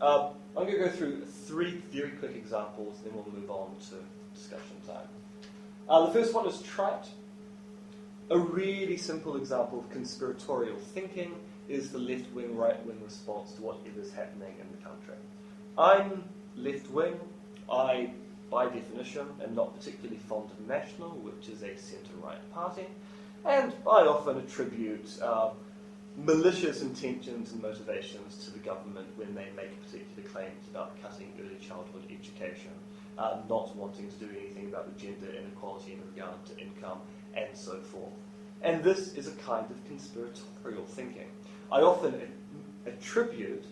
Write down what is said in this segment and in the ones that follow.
I'm going to go through 3 very quick examples, then we'll move on to discussion time. The first one is trite. A really simple example of conspiratorial thinking is the left-wing, right-wing response to whatever's happening in the country. I'm left-wing. I, by definition, am not particularly fond of National, which is a centre-right party, and I often attribute malicious intentions and motivations to the government when they make particular claims about cutting early childhood education, not wanting to do anything about the gender inequality in regard to income, and so forth. And this is a kind of conspiratorial thinking. I often attribute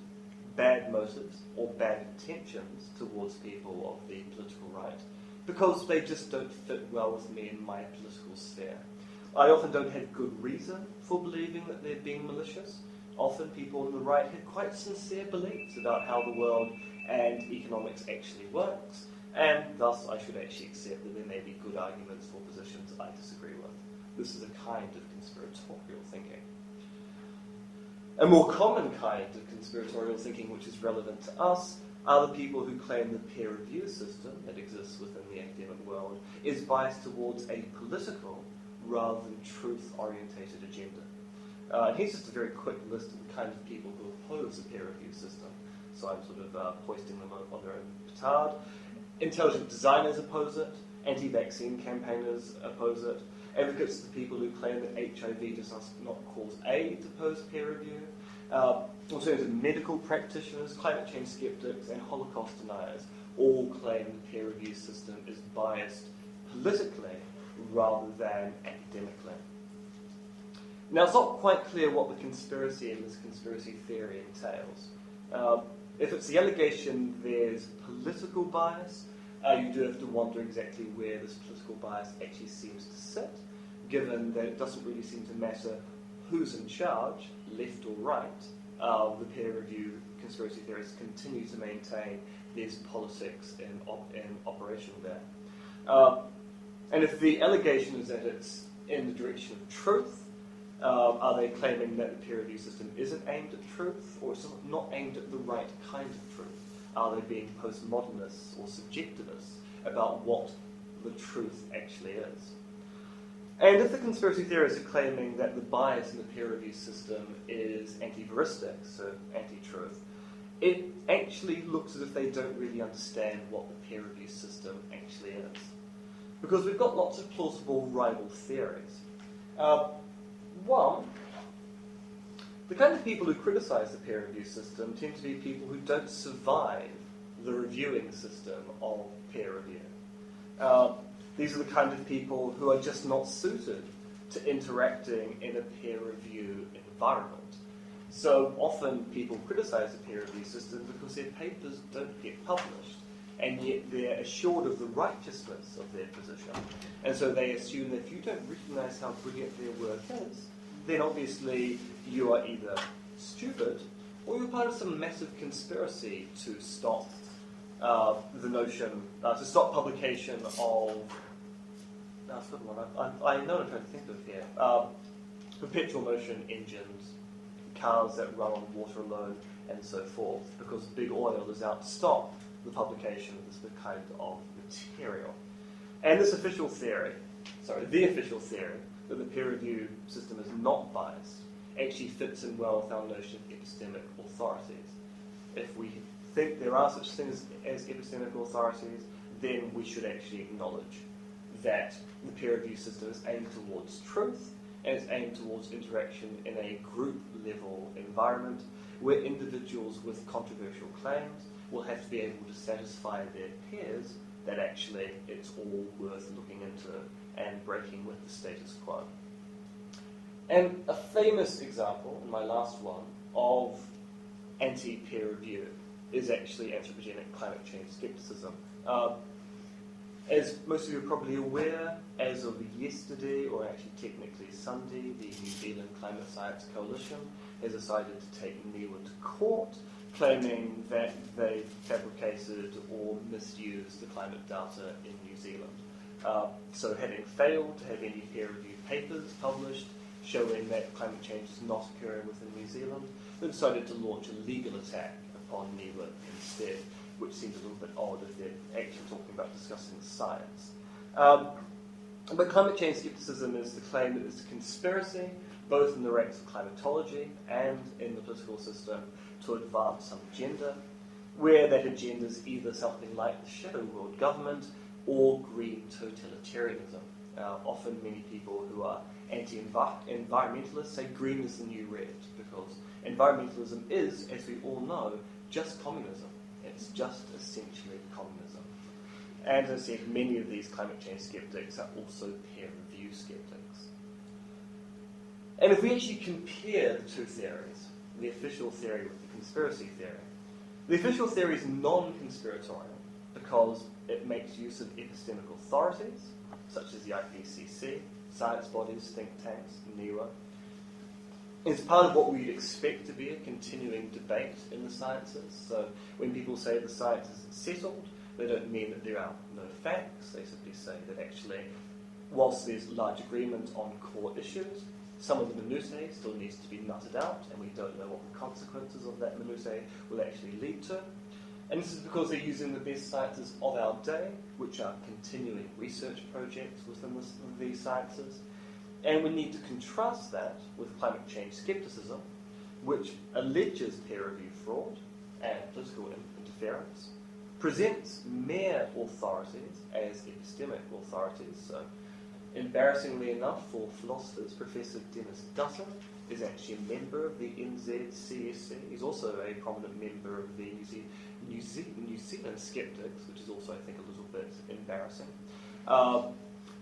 bad motives or bad intentions towards people of the political right because they just don't fit well with me in my political sphere. I often don't have good reason for believing that they're being malicious. Often people on the right have quite sincere beliefs about how the world and economics actually works, and thus I should actually accept that there may be good arguments for positions I disagree with. This is a kind of conspiratorial thinking. A more common kind of conspiratorial thinking which is relevant to us are the people who claim the peer review system that exists within the academic world is biased towards a political rather than truth-orientated agenda. And here's just a very quick list of the kind of people who oppose the peer review system. So I'm sort of hoisting them on their own petard. Intelligent designers oppose it. Anti-vaccine campaigners oppose it. Advocates of the people who claim that HIV does not cause AIDS oppose peer review. Alternative medical practitioners, climate change skeptics, and Holocaust deniers all claim the peer review system is biased politically rather than academically. Now, it's not quite clear what the conspiracy in this conspiracy theory entails. If it's the allegation there's political bias, you do have to wonder exactly where this political bias actually seems to sit, given that it doesn't really seem to matter who's in charge, left or right. The peer review conspiracy theorists continue to maintain there's politics in operation there. And if the allegation is that it's in the direction of truth, are they claiming that the peer review system isn't aimed at truth, or it's not aimed at the right kind of truth? Are they being postmodernists or subjectivists about what the truth actually is? And if the conspiracy theorists are claiming that the bias in the peer review system is anti-veristic, so anti-truth, it actually looks as if they don't really understand what the peer review system actually is. Because we've got lots of plausible rival theories. One, the kind of people who criticise the peer review system tend to be people who don't survive the reviewing system of peer review. These are the kind of people who are just not suited to interacting in a peer review environment. So often people criticise the peer review system because their papers don't get published, and yet they're assured of the righteousness of their position. And so they assume that if you don't recognise how brilliant their work is, then obviously you are either stupid or you're part of some massive conspiracy to stop the notion, to stop publication of, I know what I'm trying to think of here, perpetual motion engines, cars that run on water alone, and so forth, because big oil is out to stop the publication of this kind of material. And this official theory, the official theory, that the peer review system is not biased, actually fits in well with our notion of epistemic authorities. If we think there are such things as epistemic authorities, then we should actually acknowledge that the peer review system is aimed towards truth, and it's aimed towards interaction in a group-level environment where individuals with controversial claims will have to be able to satisfy their peers that actually it's all worth looking into and breaking with the status quo. And a famous example, in my last one, of anti-peer review is actually anthropogenic climate change skepticism. As most of you are probably aware, as of yesterday, or actually technically Sunday, the New Zealand Climate Science Coalition has decided to take NIWA to court, claiming that they fabricated or misused the climate data in New Zealand. So having failed to have any peer-reviewed papers published showing that climate change is not occurring within New Zealand, they decided to launch a legal attack upon NEWA instead, which seems a little bit odd if they're actually talking about discussing science. But climate change skepticism is the claim that there's a conspiracy, both in the ranks of climatology and in the political system, to advance some agenda, where that agenda is either something like the shadow world government or green totalitarianism. Often many people who are anti-environmentalists say green is the new red, because environmentalism is, as we all know, just communism. It's just essentially communism. And as I said, many of these climate change skeptics are also peer review skeptics. And if we actually compare the two theories, the official theory with the conspiracy theory, the official theory is non-conspiratorial because it makes use of epistemic authorities, such as the IPCC, science bodies, think tanks, NEWA. It's part of what we'd expect to be a continuing debate in the sciences. So when people say the science isn't settled, they don't mean that there are no facts. They simply say that actually, whilst there's large agreement on core issues, some of the minutiae still needs to be nutted out, and we don't know what the consequences of that minutiae will actually lead to. And this is because they're using the best sciences of our day, which are continuing research projects within these sciences. And we need to contrast that with climate change skepticism, which alleges peer review fraud and political interference, presents mere authorities as epistemic authorities. So, embarrassingly enough for philosophers, Professor Dennis Dutton is actually a member of the NZCSC. He's also a prominent member of the New Zealand Skeptics, which is also, I think, a little bit embarrassing.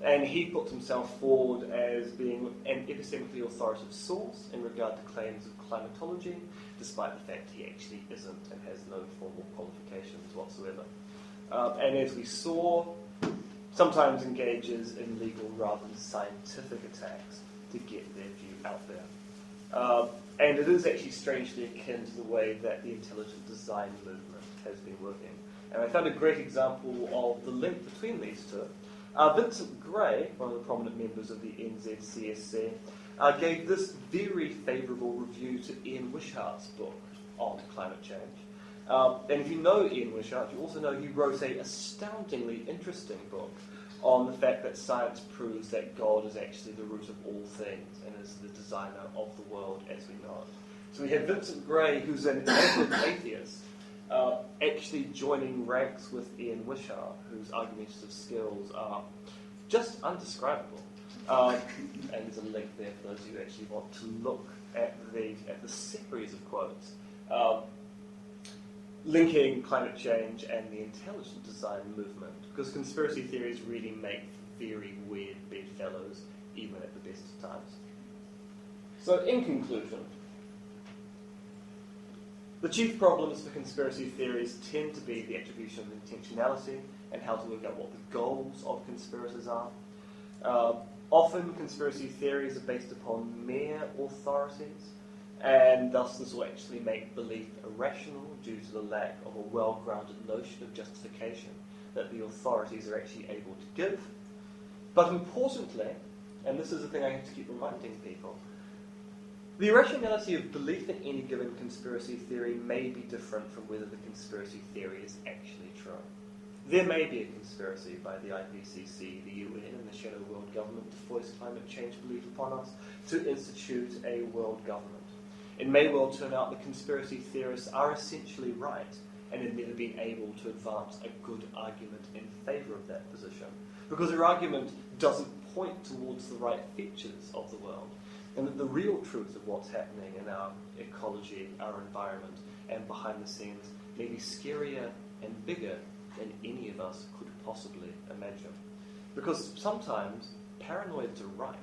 And he puts himself forward as being an epistemically authoritative source in regard to claims of climatology, despite the fact he actually isn't and has no formal qualifications whatsoever. And as we saw, sometimes engages in legal rather than scientific attacks to get their view out there. And it is actually strangely akin to the way that the intelligent design movement has been working. And I found a great example of the link between these two. Vincent Gray, one of the prominent members of the NZCSC, gave this very favourable review to Ian Wishart's book on climate change. And if you know Ian Wishart, you also know he wrote an astoundingly interesting book on the fact that science proves that God is actually the root of all things and is the designer of the world as we know it. So we have Vincent Gray, who's an avid atheist, actually joining ranks with Ian Wishart, whose argumentative skills are just undescribable. And there's a link there for those who actually want to look at the series of quotes linking climate change and the intelligent design movement, because conspiracy theories really make very weird bedfellows, even at the best of times. So, in conclusion, the chief problems for conspiracy theories tend to be the attribution of intentionality and how to work out what the goals of conspirators are. Often, conspiracy theories are based upon mere authorities, and thus this will actually make belief irrational due to the lack of a well-grounded notion of justification that the authorities are actually able to give. But importantly, and this is the thing I have to keep reminding people, the irrationality of belief in any given conspiracy theory may be different from whether the conspiracy theory is actually true. There may be a conspiracy by the IPCC, the UN, and the shadow world government to foist climate change belief upon us to institute a world government. It may well turn out that conspiracy theorists are essentially right and have never been able to advance a good argument in favour of that position, because their argument doesn't point towards the right features of the world, and that the real truth of what's happening in our ecology, our environment, and behind the scenes may be scarier and bigger than any of us could possibly imagine. Because sometimes paranoids are right,